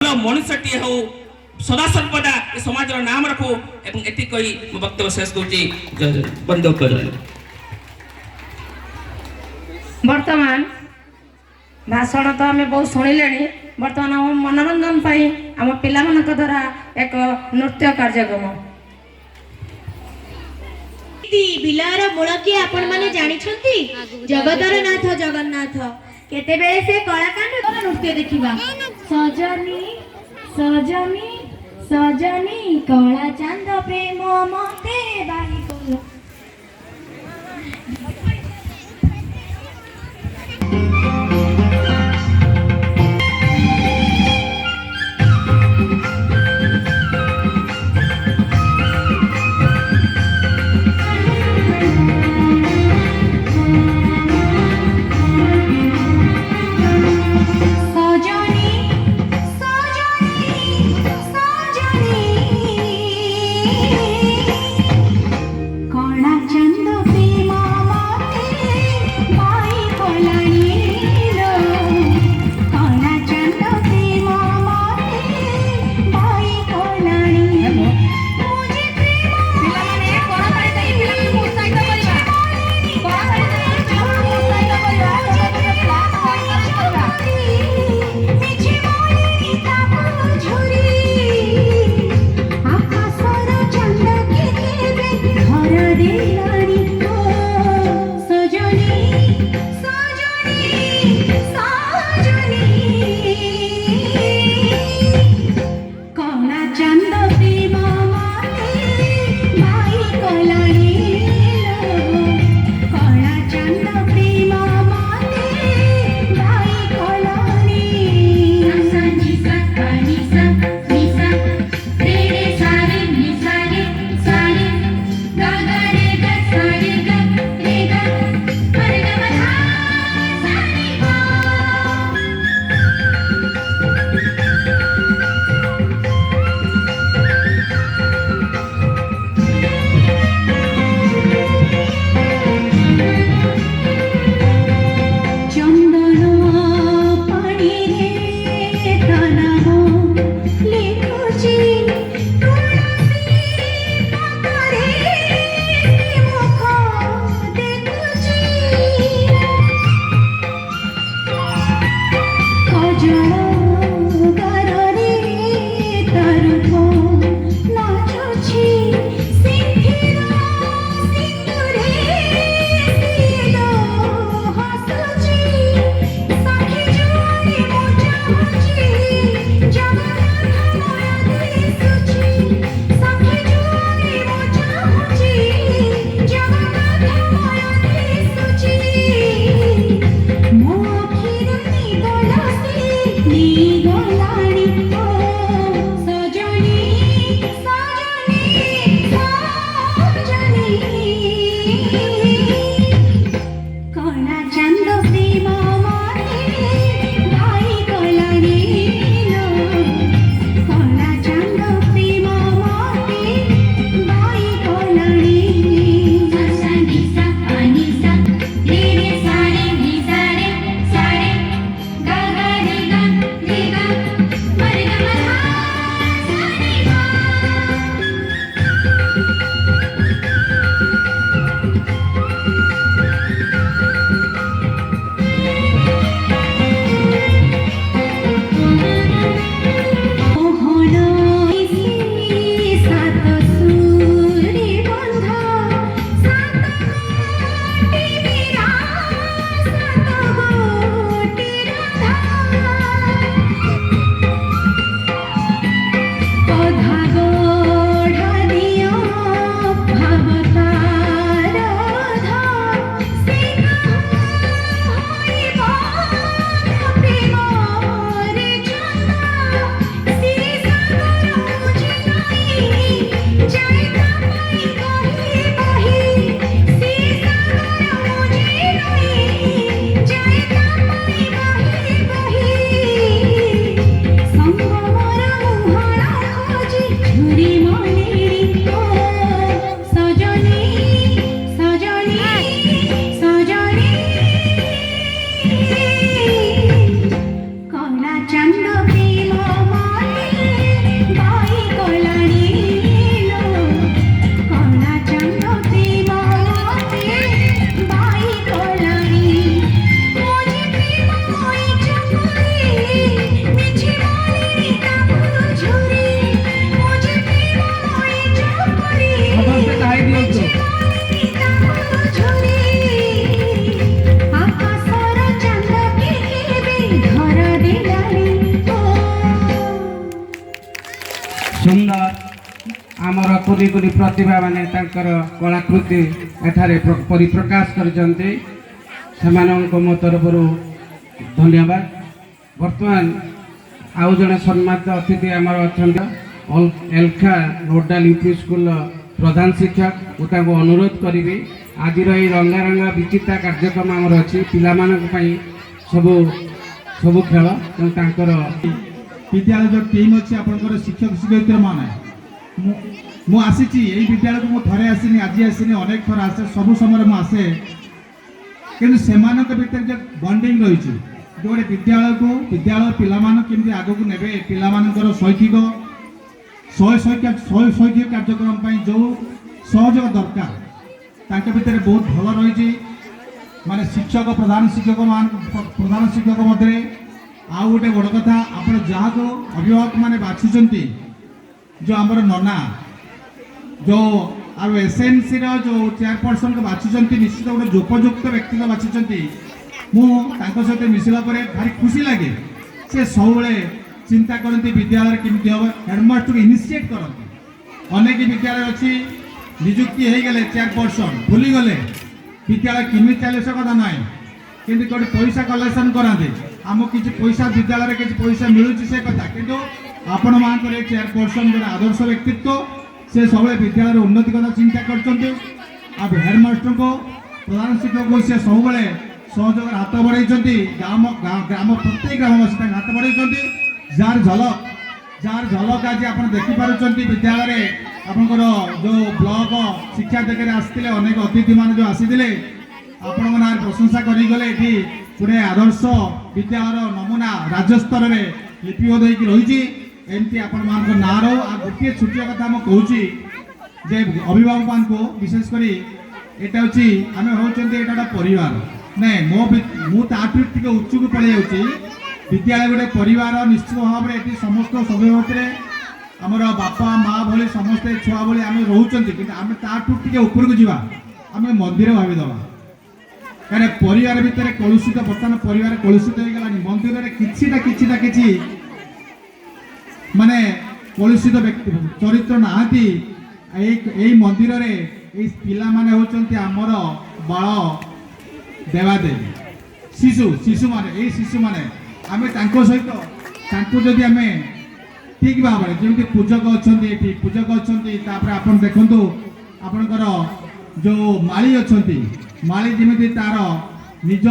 ଭଲ ମଣିଷଟିଏ ହଉ ସଦା ସର୍ବଦା ଏ ସମାଜର ନାମ ରଖୁ ଏବଂ ଏଠି କହି ମୋ ବକ୍ତବ୍ୟ ଶେଷ କରୁଛି। ବନ୍ଦ କର। ବର୍ତ୍ତମାନ ଭାଷଣ ତ ଆମେ ବହୁତ ଶୁଣିଲେଣି। ବର୍ତ୍ତମାନ ଆମ ମନୋରଞ୍ଜନ ପାଇଁ ଆମ ପିଲାମାନଙ୍କ ଦ୍ୱାରା ଏକ ନୃତ୍ୟ କାର୍ଯ୍ୟକ୍ରମ। ବିଲୟର ମୂଳ କିଏ ଆପଣ ମାନେ ଜାଣିଛନ୍ତି? ଜଗତର ନାଥ ଜଗନ୍ନାଥ। କେତେବେଳେ ସେ କଳାକାଣ୍ଡ ନୃତ୍ୟ ଦେଖିବା। ସଜନୀ ସଜନୀ ସଜନୀ କଳା ଚାନ୍ଦ ପ୍ରେମ ମତେ ବାହି କଲ। ସୁନ୍ଦର ଆମର କୁନି କୁନି ପ୍ରତିଭା ମାନେ ତାଙ୍କର କଳାକୃତି ଏଠାରେ ପରିପ୍ରକାଶ କରିଛନ୍ତି। ସେମାନଙ୍କୁ ମୋ ତରଫରୁ ଧନ୍ୟବାଦ। ବର୍ତ୍ତମାନ ଆଉ ଜଣେ ସମ୍ମାନିତ ଅତିଥି ଆମର ଅଛନ୍ତି ଏଲଖା ନୋଡାଲ ୟୁପି ସ୍କୁଲର ପ୍ରଧାନ ଶିକ୍ଷକ। ମୁଁ ତାଙ୍କୁ ଅନୁରୋଧ କରିବି ଆଜିର ଏହି ରଙ୍ଗାରଙ୍ଗା ବିଚିତ୍ରା କାର୍ଯ୍ୟକ୍ରମ ଆମର ଅଛି ପିଲାମାନଙ୍କ ପାଇଁ ସବୁ ସବୁ ଖେଳ ତେଣୁ ତାଙ୍କର विद्यालय जो टीम अच्छी आपंकर शिक्षक शिक्षयित्री मैंने मु आसी यही विद्यालय को मु थे आसनी आज आसनी अनेक थर आसे सब समय मुझे कि भितर जो बंडिंग रही जो गोटे विद्यालय को विद्यालय पिलामी आग को ने पिलार शैक्षिक शैक्षिक कार्यक्रम जो सहयोग दरकार भितर बहुत भल रही माने शिक्षक प्रधान शिक्षक मध्य आउ गोटे बड़ कथा आप जहाँ को अभिभावक मैंने बाछुंट जो आमर नना जो आउ एसएनसी जो चेयरपर्सन को बाछुंट निश्चित गोटे उपयुक्त व्यक्ति को बाछुंट मुझे मिसला भारी खुशी लगे से सब चिंता करती विद्यालय केमती हम हेडमास्टर को इनिशिएट करते अनेक विद्यालय अच्छी निजुक्ति हो गले चेयरपर्सन भूली गले विद्यालय केमी चले से कथा ना कि पैसा कलेक्शन कराते आम किसी पैसा विद्यालय किसी पैसा मिलूँ से कथा किंतु आपण मान चेयरपर्सन जो आदर्श व्यक्तित्व से सब विद्यालय उन्नति कथा चिंता कर हेडमास्टर को प्रधान शिक्षक को सी सब सहयोग हाथ बढ़ाई ग्राम ग्राम प्रत्येक ग्रामवासी हाथ बढ़ाई जार झलक आज आप देखिपुं विद्यालय आपंकर जो ब्लॉक शिक्षा देखने आसते अनेक अतिथि मान जो आसी आपण ना प्रशंसा करगले ये गोटे आदर्श विद्यालय नमूना राज्य स्तर में लिपिबद्ध रही एमती आपण मान ना रो आ गोटे छोटिया कथा मुझे जे अभिभावक को विशेषकर यहाँ हूँ आम होता परिवार नहीं मुझे उच्च को पड़े जाऊँगी विद्यालय गोटे परिवार निश्चित भाव में ये समस्त सभ्य आमर बापा माँ भली समस्ते छुआ भाई आम रोचे कि आम ताठू ऊपर को जावा आम मंदिर भावीदे कहीं परिवार भितर कलुषित बर्तमान परिवार कलुषित हो गला मंदिर कि माने कलुषित व्यक्ति चरित्र नहांती मंदिर पिला माने होचंती आमर बाल देवादेवी शिशु शिशु माने शिशु माने आम सहित जदि आम ठीक भाव में जमी पूजक अच्छा पूजक अच्छा आप देखु आपणकर जो माली अच्छा माली जमी तार निज